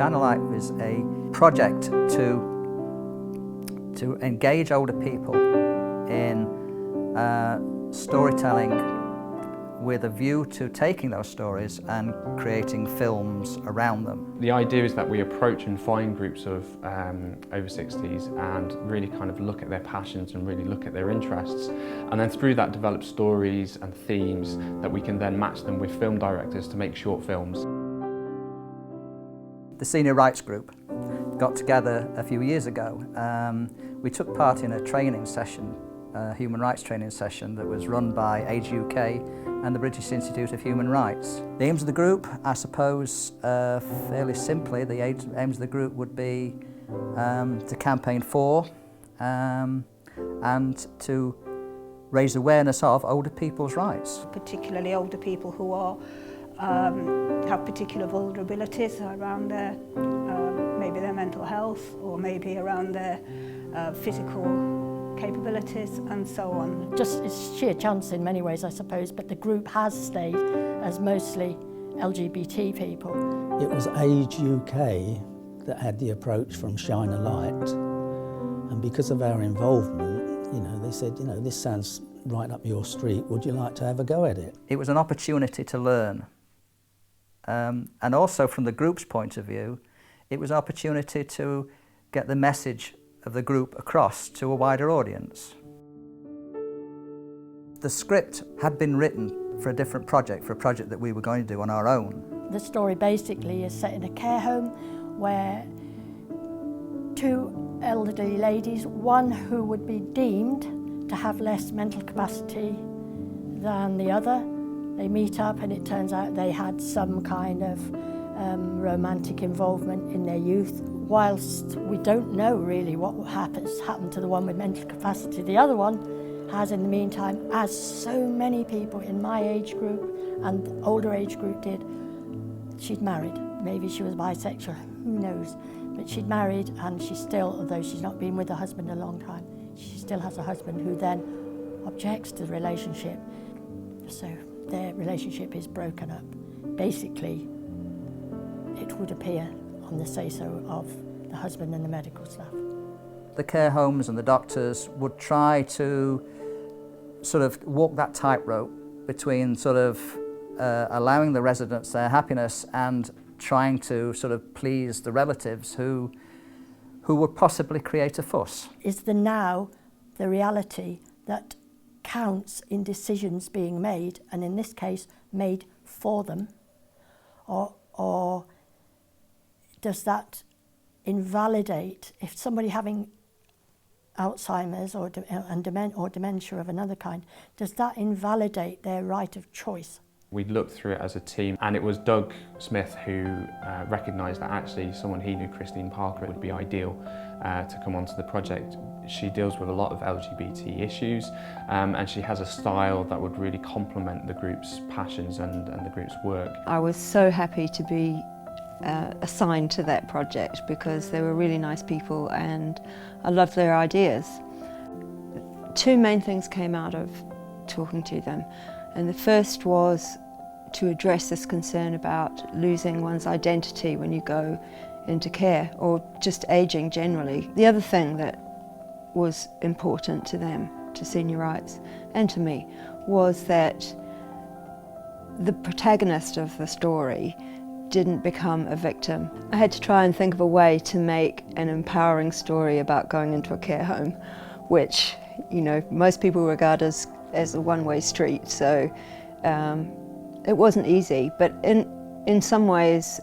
Shine a Light was a project to engage older people in storytelling with a view to taking those stories and creating films around them. The idea is that we approach and find groups of over 60s and really kind of look at their passions and really look at their interests, and then through that develop stories and themes that we can then match them with film directors to make short films. The Senior Rights Group got together a few years ago. We took part in a training session, a human rights training session that was run by Age UK and the British Institute of Human Rights. The aims of the group, I suppose, fairly simply, the aims of the group would be to campaign for and to raise awareness of older people's rights. Particularly older people who are have particular vulnerabilities around their maybe their mental health, or maybe around their physical capabilities and so on. Just it's sheer chance in many ways, I suppose, but the group has stayed as mostly LGBT people. It was Age UK that had the approach from Shine a Light, and because of our involvement, they said, this sounds right up your street, would you like to have a go at it? It was an opportunity to learn, and also from the group's point of view, it was an opportunity to get the message of the group across to a wider audience. The script had been written for a different project, for a project that we were going to do on our own. The story basically is set in a care home where two elderly ladies, one who would be deemed to have less mental capacity than the other, they meet up and it turns out they had some kind of romantic involvement in their youth. Whilst we don't know really what happened to the one with mental capacity, the other one has in the meantime, as so many people in my age group and the older age group did, she'd married. Maybe she was bisexual, who knows? But she'd married and she still, although she's not been with her husband a long time, she still has a husband who then objects to the relationship. So their relationship is broken up. Basically, it would appear on the say-so of the husband and the medical staff. The care homes and the doctors would try to sort of walk that tightrope between sort of allowing the residents their happiness and trying to sort of please the relatives who would possibly create a fuss. Is the now the reality that counts in decisions being made, and in this case made for them, or does that invalidate, if somebody having Alzheimer's or dementia of another kind, does that invalidate their right of choice? We looked through it as a team, and it was Doug Smith who recognised that actually someone he knew, Christine Parker, would be ideal to come onto the project. She deals with a lot of LGBT issues, and she has a style that would really complement the group's passions and the group's work. I was so happy to be assigned to that project because they were really nice people and I loved their ideas. Two main things came out of talking to them, and the first was to address this concern about losing one's identity when you go into care, or just ageing generally. The other thing that was important to them, to Senior Rights and to me, was that the protagonist of the story didn't become a victim. I had to try and think of a way to make an empowering story about going into a care home, which, most people regard as a one-way street. So it wasn't easy, but in some ways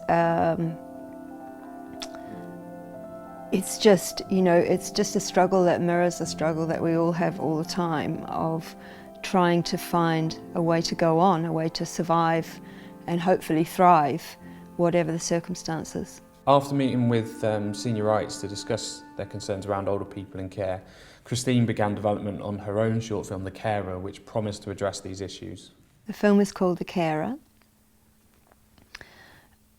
it's just a struggle that mirrors the struggle that we all have all the time, of trying to find a way to go on, a way to survive and hopefully thrive, whatever the circumstances. After meeting with Senior Rights to discuss their concerns around older people in care, Christine began development on her own short film, The Carer, which promised to address these issues. The film is called The Carer,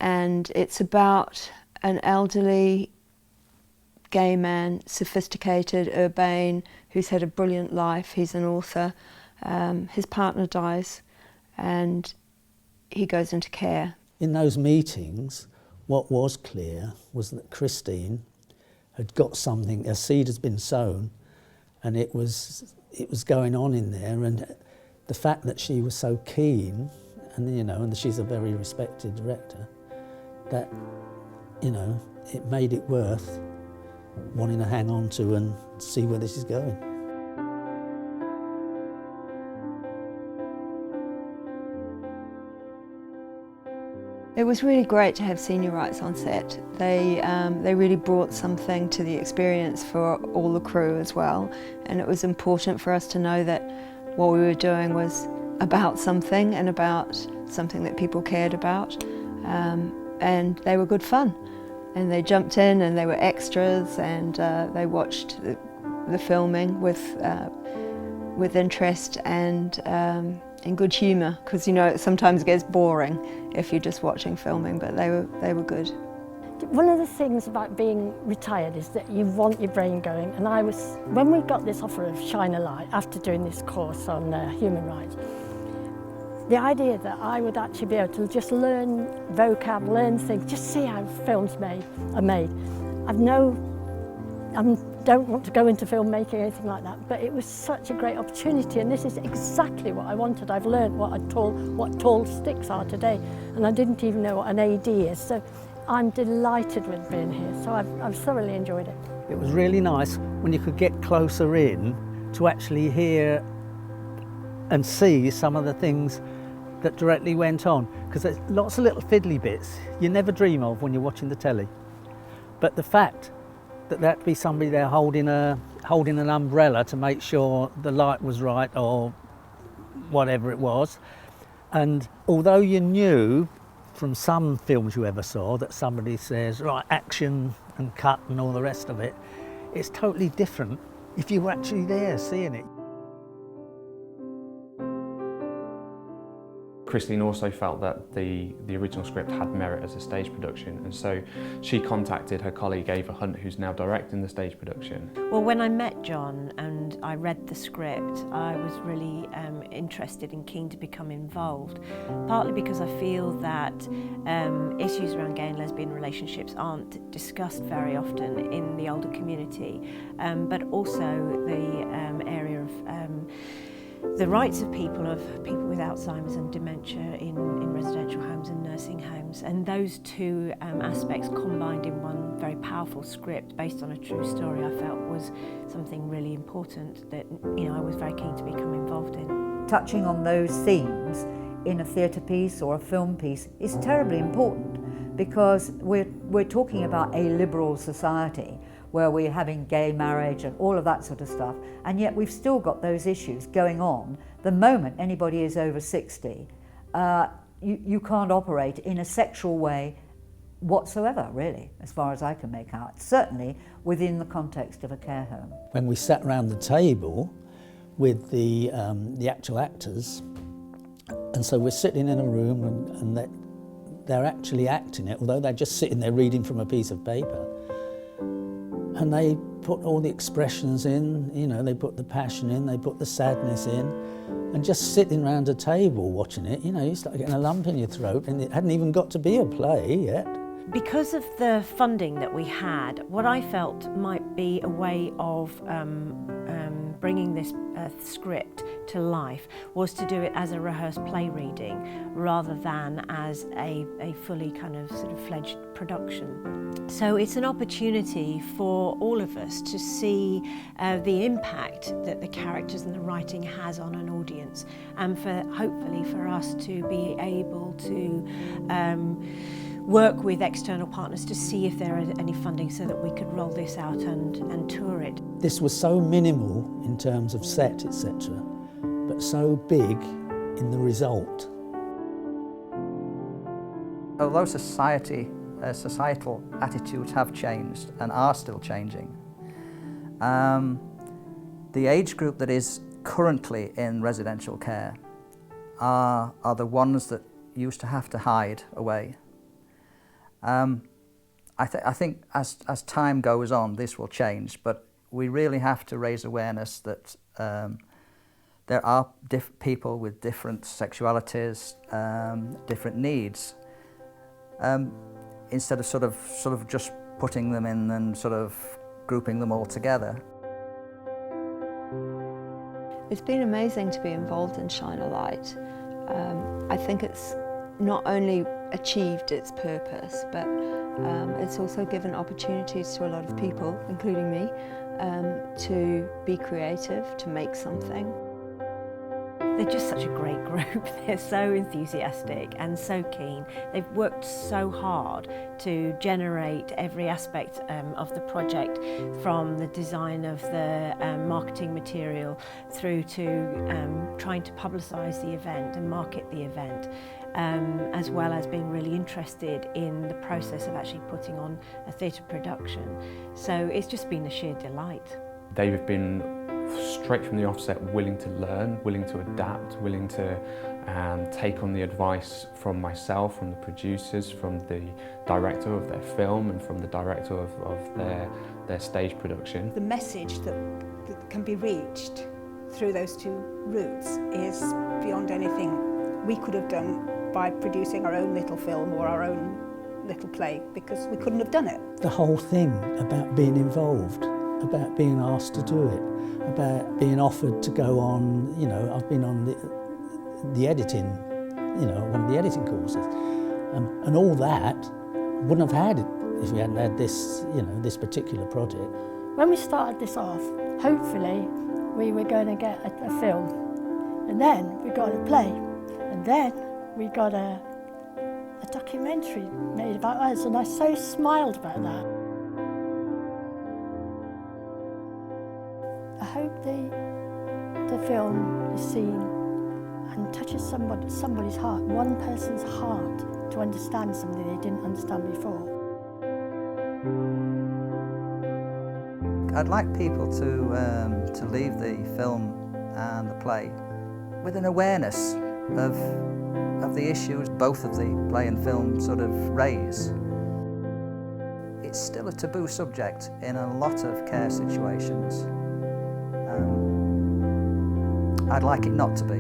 and it's about an elderly gay man, sophisticated, urbane, who's had a brilliant life. He's an author. His partner dies and he goes into care. In those meetings, what was clear was that Christine had got something, a seed has been sown, and it was going on in there, and the fact that she was so keen, and you know, and she's a very respected director, that, you know, it made it worth wanting to hang on to and see where this is going. It was really great to have senior rights on set. They really brought something to the experience for all the crew as well, and it was important for us to know that what we were doing was about something and about something that people cared about, and they were good fun. And they jumped in and they were extras, and they watched the filming with interest and in good humour, because you know it sometimes gets boring if you're just watching filming, but they were good. One of the things about being retired is that you want your brain going, and when we got this offer of Shine a Light after doing this course on human rights, the idea that I would actually be able to just learn vocab, learn things, just see how films are made. I don't want to go into filmmaking or anything like that, but it was such a great opportunity, and this is exactly what I wanted. I've learned what tall sticks are today, and I didn't even know what an AD is, so I'm delighted with being here, so I've thoroughly enjoyed it. It was really nice when you could get closer in to actually hear and see some of the things that directly went on, because there's lots of little fiddly bits you never dream of when you're watching the telly. But the fact that there'd be somebody there holding an umbrella to make sure the light was right or whatever it was, and although you knew from some films you ever saw that somebody says, right, action and cut and all the rest of it, it's totally different if you were actually there seeing it. Christine also felt that the original script had merit as a stage production, and so she contacted her colleague Ava Hunt, who's now directing the stage production. Well, when I met John and I read the script, I was really interested and keen to become involved, partly because I feel that issues around gay and lesbian relationships aren't discussed very often in the older community, but also the area of the rights of people with Alzheimer's and dementia in residential homes and nursing homes, and those two aspects combined in one very powerful script based on a true story, I felt was something really important that, you know, I was very keen to become involved in. Touching on those themes in a theatre piece or a film piece is terribly important, because we're talking about a liberal society where we're having gay marriage and all of that sort of stuff, and yet we've still got those issues going on. The moment anybody is over 60, you can't operate in a sexual way whatsoever, really, as far as I can make out, certainly within the context of a care home. When we sat around the table with the actual actors, and so we're sitting in a room and they're actually acting it, although they're just sitting there reading from a piece of paper. And they put all the expressions in, you know, they put the passion in, they put the sadness in, and just sitting around a table watching it, you know, you start getting a lump in your throat, and it hadn't even got to be a play yet. Because of the funding that we had, what I felt might be a way of bringing this script to life was to do it as a rehearsed play reading rather than as a fully kind of sort of fledged production. So it's an opportunity for all of us to see the impact that the characters and the writing has on an audience, and hopefully for us to be able to work with external partners to see if there is any funding so that we could roll this out and tour it. This was so minimal in terms of set, etc., but so big in the result. Although societal attitudes have changed and are still changing, the age group that is currently in residential care are the ones that used to have to hide away. I think as time goes on, this will change, but we really have to raise awareness that there are people with different sexualities, different needs. instead of sort of just putting them in and sort of grouping them all together. It's been amazing to be involved in Shine a Light. I think it's not only achieved its purpose, but it's also given opportunities to a lot of people, including me, to be creative, to make something. They're just such a great group. They're so enthusiastic and so keen. They've worked so hard to generate every aspect of the project, from the design of the marketing material through to trying to publicise the event and market the event, as well as being really interested in the process of actually putting on a theatre production. So it's just been a sheer delight. They've been straight from the offset willing to learn, willing to adapt, willing to take on the advice from myself, from the producers, from the director of their film and from the director of their stage production. The message that can be reached through those two routes is beyond anything we could have done by producing our own little film or our own little play, because we couldn't have done it. The whole thing about being involved, about being asked to do it, about being offered to go on, you know, I've been on the editing, you know, one of the editing courses, and all that wouldn't have had it if we hadn't had this, you know, this particular project. When we started this off, hopefully we were going to get a film, and then we got a play, and then we got a documentary made about us, and I so smiled about that. I hope the film is seen and touches somebody's heart, one person's heart, to understand something they didn't understand before. I'd like people to leave the film and the play with an awareness of the issues both of the play and film sort of raise. It's still a taboo subject in a lot of care situations. I'd like it not to be.